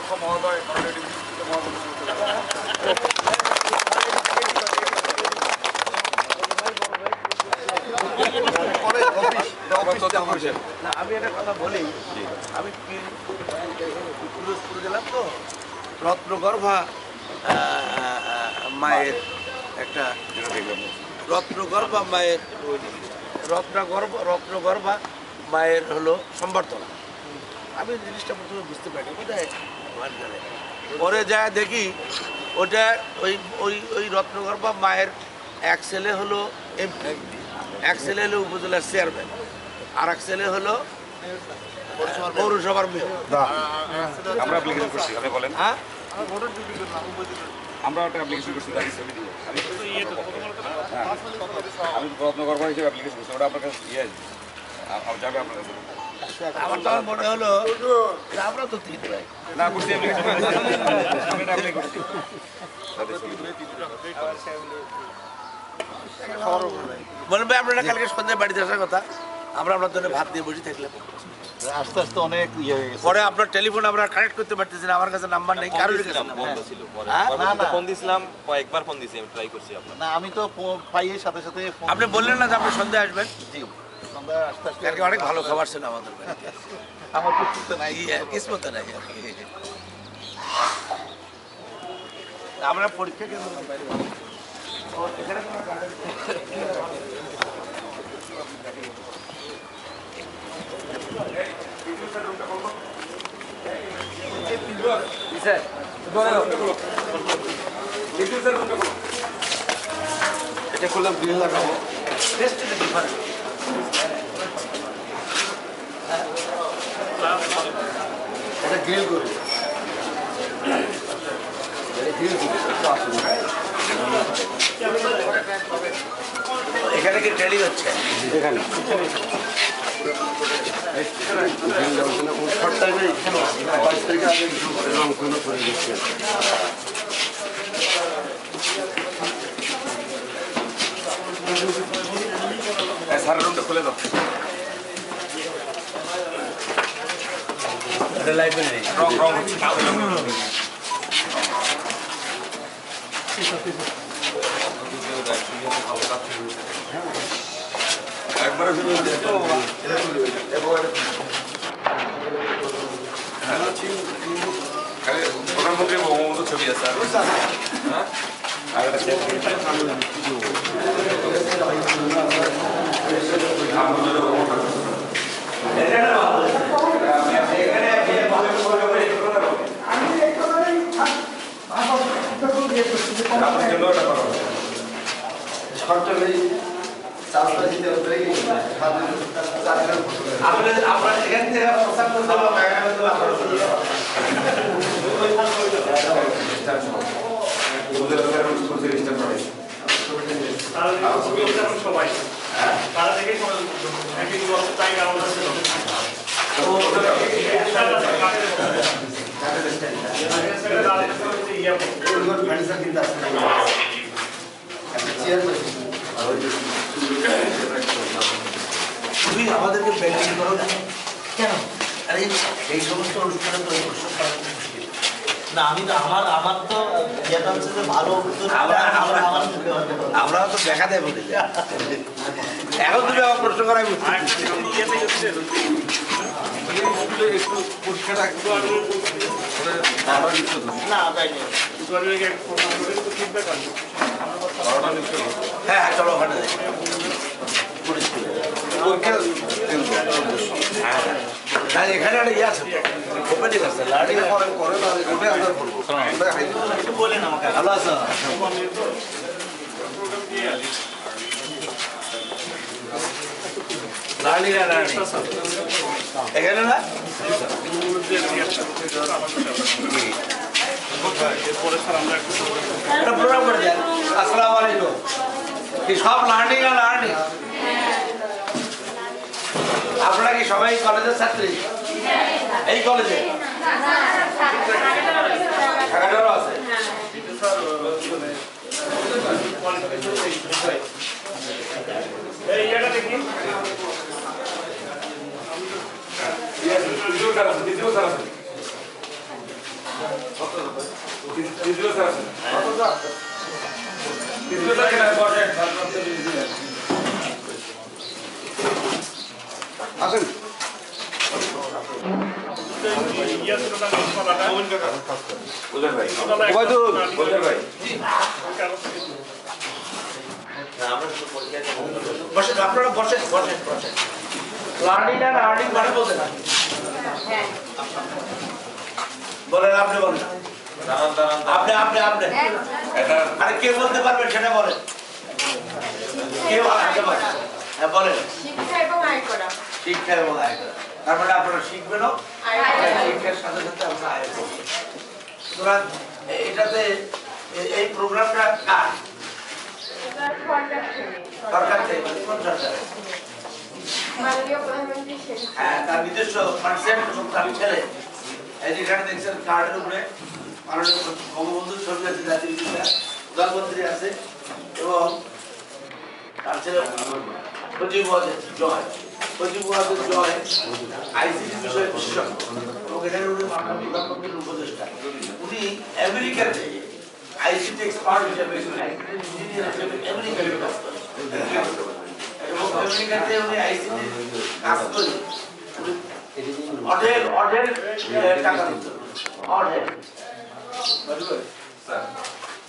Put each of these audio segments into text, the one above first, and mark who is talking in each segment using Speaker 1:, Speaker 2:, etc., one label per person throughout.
Speaker 1: অধ্যক্ষ মহোদয়,
Speaker 2: আমি একটা কথা বলি, আমি পিরোজপুর গেলাম তো, রত্নগর্ভা মায়ের একটা রত্নগর্ভা মায়ের হলো সম্বর্ধনা। আমি জিনিসটা প্রথমে বুঝতে পারি কোথায় পরে যায় দেখি ওটা ওই রত্নগর্ভা মায়ের এক ছেলে হলো এমপি, এক ছেলে হলো উপজেলার চেয়ারম্যান, আর এক ছেলে হলো পৌরসভার মেয়র।
Speaker 1: আমরা অ্যাপ্লিকেশন করছি, আপনি বলেন।
Speaker 2: হ্যাঁ,
Speaker 1: আমরা একটা অ্যাপ্লিকেশন করছি, আমি রত্নগর্ভা হিসেবে অ্যাপ্লিকেশন করছি, ওটা আপনার কাছে যাবে আপনার কাছে।
Speaker 2: আমার তখন মনে হলো আমরা তো তিন ভাই
Speaker 1: না করছি, করছি
Speaker 2: বলেন ভাই আপনারা কালকে সন্ধ্যায় বাড়িতে আসার কথা, আমরা আপনার জন্য ভাত দিয়ে বসে থাকলাম।
Speaker 3: আস্তে আস্তে অনেক ইয়ে হয়ে গেছে।
Speaker 2: পরে আপনার টেলিফোন আমরা কানেক্ট করতে পারতেছি না, আমার কাছে নাম্বার নেই, কারোর কাছে
Speaker 4: বন্ধ ছিল। পরে
Speaker 2: হ্যাঁ?
Speaker 4: ফোন দিয়েছিলাম, কয়েকবার ফোন দিয়েছি, আমি ট্রাই করছি আপনার।
Speaker 3: না আমি তো পাইয়ে সাথে সাথে ফোন
Speaker 2: আপনি বললেন না যে আপনি সন্ধ্যায় আসবেন?
Speaker 3: জি, সন্ধ্যা আস্তে আস্তে
Speaker 2: কালকে অনেক ভালো খাবার ছিল আমাদের বাড়িতে,
Speaker 3: আমার প্রস্তুত নাই।
Speaker 2: কিসমতে নাই। আমরা পরীক্ষা কেন এখানে
Speaker 1: এটা করলাম 2 লাগাবো।
Speaker 3: এটা গ্রিল করি।
Speaker 2: এখানে কি ট্রেনিং হচ্ছে?
Speaker 1: এখানে শর্ট টাইমে 22 তারিখে আগে রং করে দিচ্ছে। স্যার রুমটা খুলে দাও।
Speaker 2: লাইব্রেরি
Speaker 1: রং হচ্ছে একবারে প্রধানমন্ত্রী বঙ্গবন্ধু ছবি আছে। হ্যাঁ, আর
Speaker 2: তুমি আমাদেরকে পেন্টিং করো না কেন? আরে এই সমস্ত অনুষ্ঠানে তো
Speaker 3: না আমি তো আমার তো যেটা হচ্ছে যে ভালো
Speaker 2: আমরা তো দেখা দেয় বলি এখন তুমি আমার প্রশ্ন করাই বুঝতে
Speaker 1: একটু পরীক্ষাটা
Speaker 3: না তাই
Speaker 2: হ্যাঁ হ্যাঁ চলো ওখানে যাই। হ্যাঁ এখানে একটা ইয়ে আছে ওপেনিং আছে লার্নিং
Speaker 1: করে না ওটাই আমরা বলবো।
Speaker 3: বলেন আমাকে
Speaker 2: ভালো আছো? লার্নিং আর লার্নিং এখানে না প্রোগ্রাম করে দেন। আসসালামু আলাইকুম। কি সব লার্নিং আর লার্নিং? আপনারা কি সবাই কলেজের ছাত্রী? এই কলেজে ঢাকাটারও আছে।
Speaker 1: আসেন
Speaker 2: বসেন আপনারা বসেন বসেন বসেন লার্নিং আর আর্নিং মানে বলতে না বলেন আপনি বলেন আপনি আপনি আপনি আরে কে বলতে পারবেন সেটা বলেন কে বলতে পারবেন হ্যাঁ বলেন
Speaker 5: শিক্ষা এবং আয় করা
Speaker 2: শিক্ষা এবং আয় করা তার মানে আপনারা শিখবেনও শিক্ষার সাথে সাথে আমরা আয় করবো সুতরাং এটাতে এই প্রোগ্রামটা কার সরকার থেকে কোন সরকার
Speaker 5: মাননীয় প্রধানমন্ত্রী শেখ
Speaker 2: হ্যাঁ তার নিজস্ব পার্সেন্ট এবং তার ছেলে এই যেখানে দেখছেন কার্ডের উপরে মাননীয় বঙ্গবন্ধুর ছবি আছে জাতির পিতা প্রধানমন্ত্রী আছে এবং তার ছেলে সজীব জয় সজীব জয় আইসিটি বিষয়ে বিশেষজ্ঞ এবং এখানে উনি মাননীয় প্রধানমন্ত্রীর উপদেষ্টা উনি আমেরিকাতে আইসিটি এক্সপার্ট হিসেবে ইঞ্জিনিয়ার হিসেবে আমেরিকাতে কাজ করেন এবং আমেরিকাতে উনি আইসিটি কাজ করে অঢেল অঢেল টাকা দিত অঢেল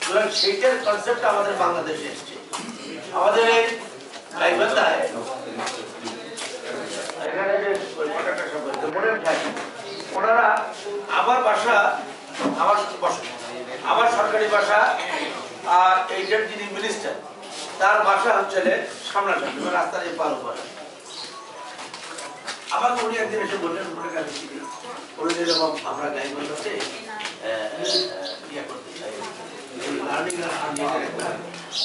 Speaker 2: সুতরাং সেইটার কনসেপ্ট আমাদের বাংলাদেশে এসছে আমাদের এই গাইবান্ধায় এখানে যে ওনারা আমার বাসা আমার সরকারি বাসা আর এইটার যিনি মিনিস্টার তার বাসা হচ্ছে সামনাসামনি রাস্তার এই পার উপরে আমাকে উনি একদিন এসে বললেন ওনার কাছে উনি যেরকম আমরা গাইবান্ধাতে ইয়ে করতে চাই লার্নিং আর আর্নিংয়ের একটা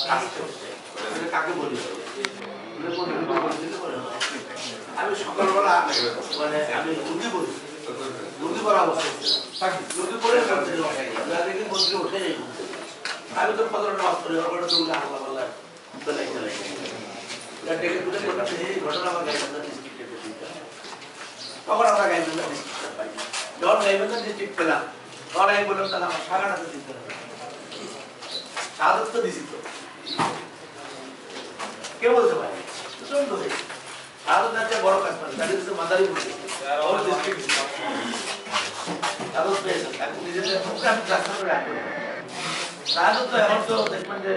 Speaker 2: কাজ করছে কাকে বলি আমি সকালবেলা মানে আমি মুরগি বলি মুরগি করা অবস্থা মুরগি করে দেখি মন্ত্রী উঠে যাই আমি তো 15টা মাস করে ওটা তো আল্লাহ আল্লাহ ডেকে তুলে বললাম এই ঘটনা আমার গাইবান্ধা ডিস্ট্রিক্টে তখন আমরা গাইবান্ধা ডিস্ট্রিক্টটা পাই যখন গাইবান্ধা ডিস্ট্রিক্ট পেলাম তখন আমি বললাম তাহলে আমার সাগাটাতে দিতে হবে সাদত তো দিছি তো কে বলতে পারে প্রচন্ড হয়ে সাদত একটা বড় কাজ পারে তাদের হচ্ছে মাদারি বলতে ওর ডিস্ট্রিক্ট সাদত পেয়েছে তাকে নিজেদের প্রোগ্রাম ক্লাস করে রাখবে সাদত তো এখন তো দেখবেন যে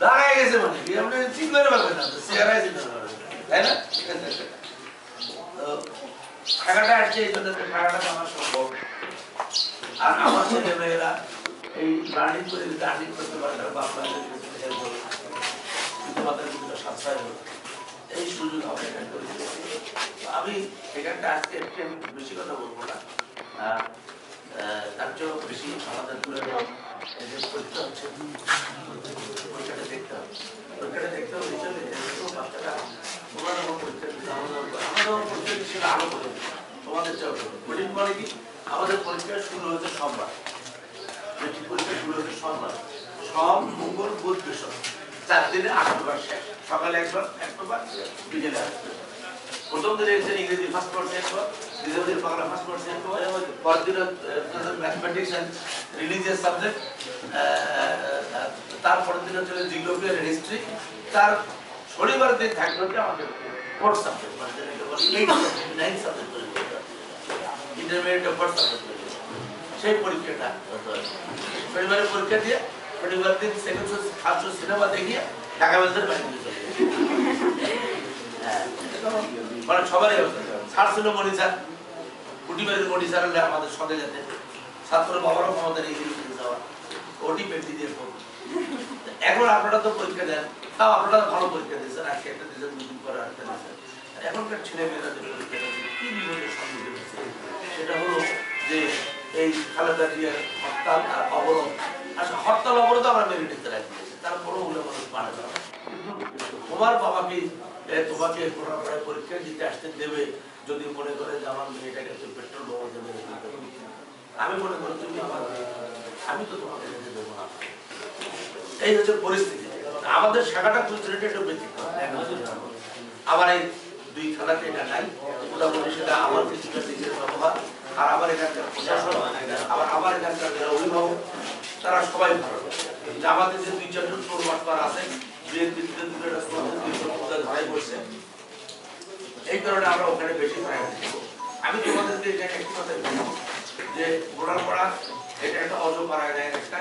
Speaker 2: দাঁড়ায় গেছে মানে কি আপনি ঠিক করে পারবেন না চেহারায় চিনতে পারবেন তাই না তো টাকাটা আসছে এই জন্য টাকাটা আমার সম্ভব আর আমার ছেলে মেয়েরা এই লার্নিং করে যদি আর্নিং করতে পারে তারা বাপ মায়ের তোমাদের কিন্তু সাশ্রয় হলো এই সুযোগ আমরা এখানে করে দিয়েছি আমি এখানটা আজকে বেশি কথা বলবো না তার চেয়েও বেশি আমাদের পরীক্ষা হচ্ছে পরীক্ষাটা দেখতে হবে পরীক্ষাটা দেখতে হবে বাচ্চারা তোমরা যখন পরীক্ষা দিতে আমাদের পরীক্ষা সেটা আরো করে তোমাদের চেয়েও কঠিন মানে কি আমাদের পরীক্ষা শুরু হয়েছে সোমবার মেট্রিক পরীক্ষা শুরু হয়েছে সোমবার সোম মঙ্গল বুধ বৃহস্পতি 4 দিনে 8 বার শেষ সকালে একবার বিকেলে প্রথম দিনে এসে ইংরেজি ফার্স্ট কোর্সে একবার দ্বিতীয় দিন বাংলা ফার্স্ট কোর্সে একবার পরের দিন ম্যাথমেটিক্স অ্যান্ড রিলিজিয়াস সাবজেক্ট তারপরের দিন হচ্ছে জিওগ্রাফি আর হিস্ট্রি তার শনিবার দিন থাকবে হচ্ছে আমাদের ফোর্থ সাবজেক্ট মানে যেটাকে বলি 9 সাবজেক্ট ইন্টারমিডিয়েট ফোর্থ সাবজেক্ট সেই পরীক্ষাটা শনিবারে পরীক্ষা দিয়ে শনিবার দিন second show first show cinema দেখিয়ে ঢাকা বাজারের বাইরে মানে সবারই স্যার ছিল মনি স্যার কুটিবাড়ির মনি স্যার আমাদের সঙ্গে যেতে ছাত্র বাবারাও আমাদের এই জিনিস যাওয়া ওটি পেটি দিয়ে এখন আপনারা তো পরীক্ষা দেন তাও আপনারা ভালো পরীক্ষা দিয়েছেন আজকে একটা দিয়েছেন দুদিন পরে একটা দিয়েছেন এখনকার ছেলে মেয়েরা যে পরীক্ষা দিয়েছে কি বিপদের সম্মুখীন হচ্ছে সেটা হলো যে এই খালেদা জিয়ার হরতাল আর অবরোধ আচ্ছা হরতাল অবরোধ আমরা মেনে নিতে রাখি তারপরও বলে মানুষ মানে তোমার বাবাকে তোমাকে পরীক্ষা দিতে আসতে দেবে যদি মনে করে যে আমার মেয়েটাকে পেট্রোল বাবা দেবে আমি মনে করি তুমি আমার আমি তো তোমাকে যেতে দেবো না এই হচ্ছে পরিস্থিতি আমাদের শাখাটা খুচরোটা একটু ব্যতিক্রম আবার এই দুই খেলাতে এটা নাই মোটামুটি সেটা আমার কিছুটা নিজের ব্যবহার আর আমার এখানকার প্রশাসন, আমার এখানকার যারা অভিভাবক, তারা সবাই ভালো। যে আমাদের যে 2-4 জন চোর আছে, ধরাই পড়ছে, এই কারণে আমরা ওখানে বেশি প্রায়োরিটি দেব। আমি তোমাদেরকে এখানে একটি কথা বলবো যে গোড়াপাড়া এটা একটা অজপাড়া একটা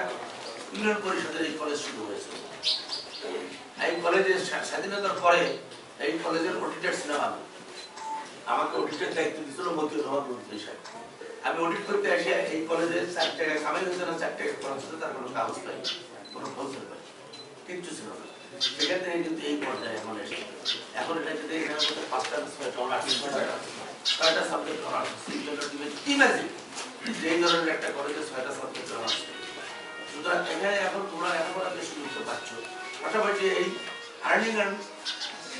Speaker 2: ইউনিয়ন পরিষদের এই কলেজ শুরু হয়েছে। এই কলেজের স্বাধীনতার পরে এই কলেজের অডিটর ছিলাম আমি। আমাকে অডিটের দায়িত্ব দিয়েছিল মতিউর রহমান মন্ত্রী সাহেব। আমি অডিট করতে আসি এই কলেজে 4 টাকা কামাই হয়েছে না 4 টাকা খরচ হচ্ছে, তার কোনো কাগজ পাই, কোনো ফসল পাই, কিচ্ছু ছিল না। সেখান থেকে কিন্তু এই পর্যায়ে এখন এসে এখন এটা যদি এখানে 5টা 6টা সাবজেক্ট অনার্স দিবে, ইমাজিন যে এই ধরনের একটা কলেজে 6টা সাবজেক্ট অনার্স। সুতরাং এখানে এখন তোমরা লেখাপড়া বেশি করতে পারছো, পাশাপাশি এই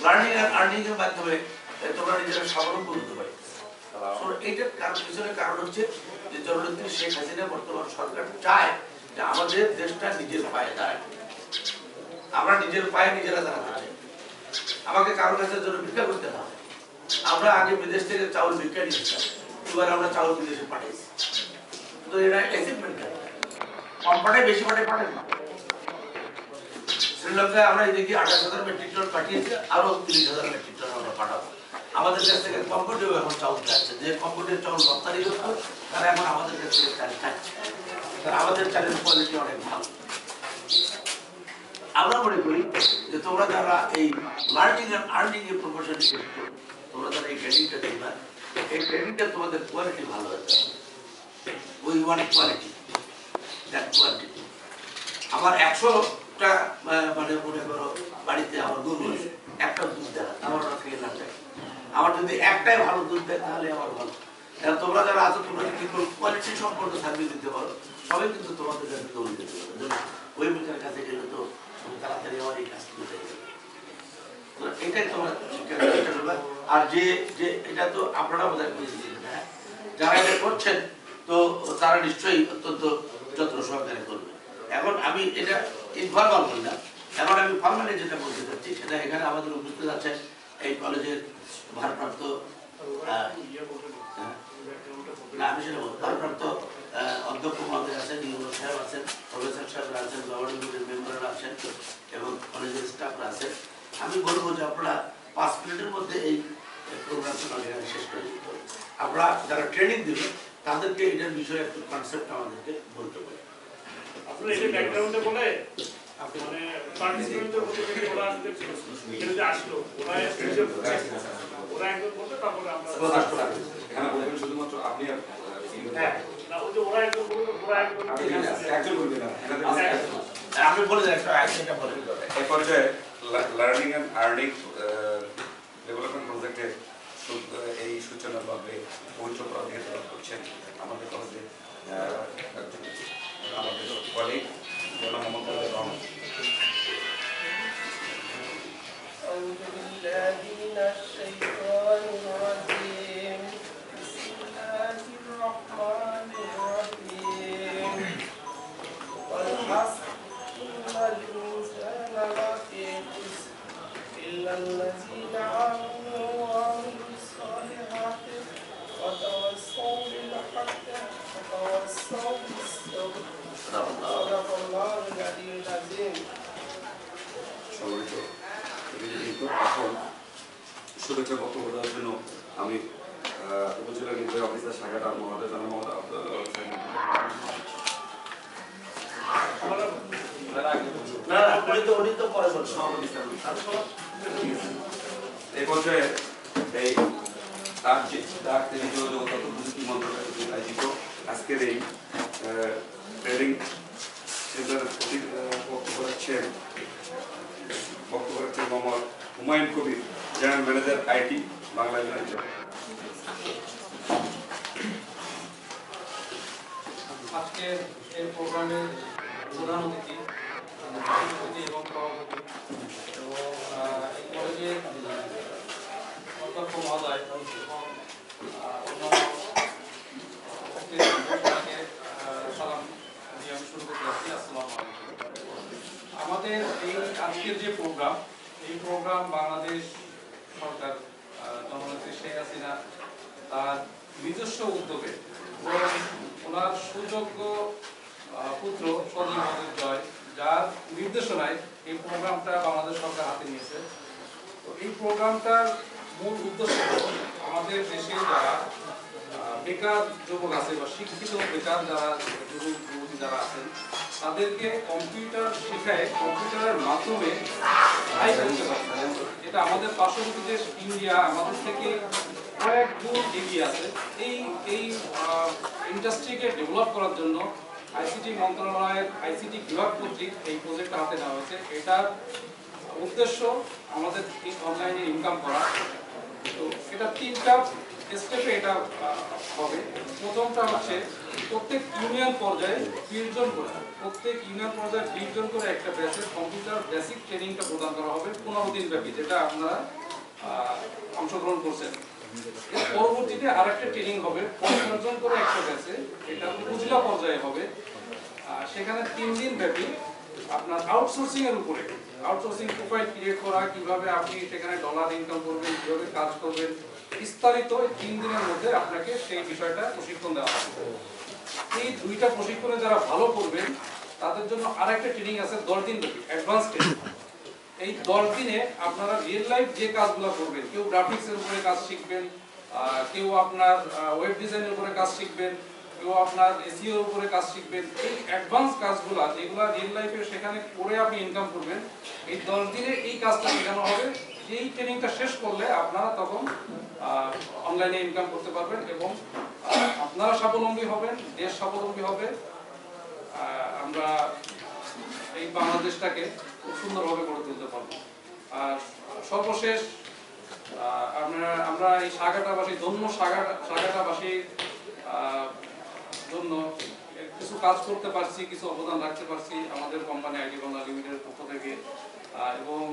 Speaker 2: লার্নিং এর মাধ্যমে তোমরা নিজেরা স্বাবলম্বী হতে পারো। এইটার পিছনে কারণ হচ্ছে যে জননেত্রী শেখ হাসিনা বর্তমান সরকার চায় যে আমাদের দেশটা নিজের পায়ে দাঁড়ায়, আমরা নিজের পায়ে নিজেরা দাঁড়াতে চাই। আমাকে কারোর কাছে জন্য ভিক্ষা করতে না হয়। আমরা আগে বিদেশ থেকে চাউল ভিক্ষা নিয়েছিলাম, এবার আমরা চাউল বিদেশে পাঠাইছি। তো এরা অ্যাচিভমেন্ট কম পাঠায়, বেশি পাঠায় না। শ্রীলঙ্কায় আমরা এদিকে 28,000 মেট্রিক টন পাঠিয়েছি, আরো 30,000 মেট্রিক টন আমরা পাঠাবো। আমাদের কাছ থেকে কম্পিউটার এখন চাউল চাচ্ছে, যে কম্পিউটার চাউল রপ্তানি করতো তারা এখন আমাদের কাছ থেকে চাল চাচ্ছে। আমাদের চালের কোয়ালিটি অনেক ভালো। আমরা মনে করি যে তোমরা যারা এই লার্নিং এন্ড আর্নিং এর প্রফেশনে শিখছো, তোমরা যারা এই ট্রেনিংটা দিবা, এই ট্রেনিংটা তোমাদের কোয়ালিটি ভালো হয়েছে। We want quality, that quality. আমার 100টা মানে মনে করো বাড়িতে আমার গরু আছে, একটা দুধ দেয়, আমার থেকে না চাই। আমার যদি একটাই ভালো দুধ দেয় তাহলে আমার ভালো। তোমরা যারা আছো তোমরা যদি কোয়ালিটি সম্পর্কে সার্ভিস দিতে পারো, সবাই কিন্তু তোমাদের কাছে দৌড় দিতে পারো। ওই মুখের কাছে গেলে তো তাড়াতাড়ি আমার এই কাজ করতে হবে। এটাই তোমার আর যে যে এটা তো আপনারা বোধহয় বুঝেছিলেন, হ্যাঁ, যারা এটা করছেন তো তারা নিশ্চয়ই অত্যন্ত যত্ন সহকারে করবে। এখন আমি এটা ইনফরমাল বললাম, এখন আমি ফর্মালি যেটা বলতে চাচ্ছি সেটা এখানে আমাদের উপস্থিত আছে এই কলেজের ভারপ্রাপ্ত ভারপ্রাপ্ত অধ্যক্ষ মহোদয় আছেন, ইউনুস সাহেব আছেন, প্রফেসর সাহেবরা আছেন, গভর্নিং মেম্বাররা আছেন এবং কলেজের স্টাফরা আছেন। আমি বলবো যে আপনারা 5 মিনিটের মধ্যে এই প্রোগ্রামটা শেষ করে দিতে হবে। আমরা যারা ট্রেনিং দেবে তাদেরকে এটার বিষয়ে একটু কনসেপ্ট আমাদেরকে বলতে পারি।
Speaker 6: আপনারা এটা ব্যাকগ্রাউন্ডে বলে মানে পার্টিসিপেন্টদের মধ্যে থেকে ওরা এখানে যে আসলো ওরা একজন বলতে তারপরে আমরা
Speaker 1: এখানে বলবেন শুধুমাত্র আপনি আর
Speaker 6: হ্যাঁ না ওই যে ওরা একজন বলবে ওরা
Speaker 1: একজন বলবেন না,
Speaker 2: আমি বলে দেন একটা বলে
Speaker 1: এই পর্যায়ে লার্নিং এন্ড আর্নিং ডেভেলপমেন্ট প্রজেক্টে এই সূচনাভাবে পবিত্র প্রতিষ্ঠা করছেন আমাদের কলেজে আমাদের কলিগ জনাব মোহাম্মদ রহমান।
Speaker 7: الذين آمنوا وعملوا الصالحات وتواصوا بالحق وتواصوا بالصبر صدق الله العلي العظيم.
Speaker 1: এখন শুভেচ্ছা বক্তব্য দেওয়ার জন্য আমি উপজেলা নির্বাহী অফিসার শাখাটা মহোদয় জনাব মোহাম্মদ আব্দুল এই পর্যায়ে এই প্রযুক্তি মন্ত্রণালয় আয়োজিত আজকের এই ট্রেনিং সেন্টারের বক্তব্য রাখছেন Mohammad Humayun Kabir, general manager IT Bangla united.
Speaker 8: আজকের এই প্রোগ্রামের প্রধান অতিথি এবং সভাপতি এবং এই কলেজের অধ্যক্ষ মহোদয় এবং অন্যান্য সালাম দিয়ে আমি শুরু করতে যাচ্ছি। আসসালামু আলাইকুম। আমাদের এই আজকের যে প্রোগ্রাম, এই প্রোগ্রাম বাংলাদেশ সরকার জননেত্রী শেখ হাসিনা তার নিজস্ব উদ্যোগে সুযোগ্য পুত্র সজীব মজিদ জয়, যার নির্দেশনায় এই প্রোগ্রামটা বাংলাদেশ সরকার হাতে নিয়েছে। তো এই প্রোগ্রামটার মূল উদ্দেশ্য হলো আমাদের দেশে যারা বেকার যুবক আছে বা শিক্ষিত বেকার যারা যুবক যুবতী যারা আছেন, তাদেরকে কম্পিউটার শেখায় কম্পিউটারের মাধ্যমে আয় করতে পারবে। এটা আমাদের পার্শ্ববর্তী দেশ ইন্ডিয়া আমাদের থেকে কয়েক গুণ এগিয়ে আছে। এই ইন্ডাস্ট্রিকে ডেভেলপ করার জন্য আইসিটি মন্ত্রণালয়ের আইসিটি বিভাগ কর্তৃক এই প্রজেক্টটা হাতে নেওয়া হয়েছে। এটার উদ্দেশ্য আমাদের অনলাইনে ইনকাম করা। তো এটা 3টা স্টেপে এটা হবে। প্রথমটা হচ্ছে প্রত্যেক ইউনিয়ন পর্যায়ে 20 জন করে, প্রত্যেক ইউনিয়ন পর্যায়ে 20 জন করে একটা ব্যাচের কম্পিউটার বেসিক ট্রেনিংটা প্রদান করা হবে 15 দিন ব্যাপী, যেটা আপনারা অংশগ্রহণ করছেন। এর পরবর্তীতে আরেকটা ট্রেনিং হবে 50 জন করে একটা ব্যাচে, এটা উপজেলা পর্যায়ে হবে। সেখানে 3 দিন ব্যাপী আপনার আউটসোর্সিং এর উপরে, আউটসোর্সিং প্রোফাইল ক্রিয়েট করা, কিভাবে আপনি সেখানে ডলার ইনকাম করবেন, কিভাবে কাজ করবেন, বিস্তারিত 3 দিনের মধ্যে আপনাকে সেই বিষয়টা প্রশিক্ষণ দেওয়া হবে। এই 2টা প্রশিক্ষণে যারা ভালো করবেন তাদের জন্য আরেকটা ট্রেনিং আছে 10 দিন ব্যাপী, অ্যাডভান্স ট্রেনিং। এই 10 দিনে আপনারা রিয়েল লাইফ যে কাজগুলো করবেন, কেউ গ্রাফিক্সের উপরে কাজ শিখবেন, কেউ আপনার ওয়েব ডিজাইনের উপরে কাজ শিখবেন, কেউ আপনার এসইও এর উপরে কাজ শিখবেন। এই অ্যাডভান্স কাজগুলো যেগুলো রিয়েল লাইফে সেখানে করে আপনি ইনকাম করবেন, এই 10 দিনে এই কাজটা শেখানো হবে। এই ট্রেনিংটা শেষ করলে আপনারা তখন অনলাইনে ইনকাম করতে পারবেন এবং আপনারা স্বাবলম্বী হবেন, দেশ স্বাবলম্বী হবে। আমরা এই বাংলাদেশটাকে খুব সুন্দরভাবে গড়ে তুলতে পারবো। আর সর্বশেষ আমরা এই সাগাটাবাসী ধন্য সাগাটাবাসীর জন্য কিছু কাজ করতে পারছি, কিছু অবদান রাখতে পারছি আমাদের কোম্পানি আইটি বাংলা লিমিটেডের পক্ষ থেকে। এবং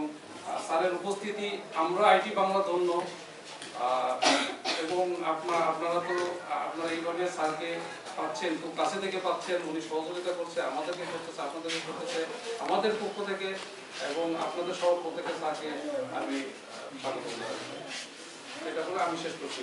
Speaker 8: স্যারের উপস্থিতি, আমরা আইটি বাংলা ধন্য। এবং আপনারা তো আপনারা এইভাবে স্যারকে পাচ্ছেন, খুব কাছে থেকে পাচ্ছেন, উনি সহযোগিতা করছে, আমাদেরকে করতেছে, আপনাদেরকে করতেছে আমাদের পক্ষ থেকে, এবং আপনাদের সবার পক্ষ থেকে স্যারকে আমি স্বাগত জানাই। এটা বলে আমি শেষ করছি।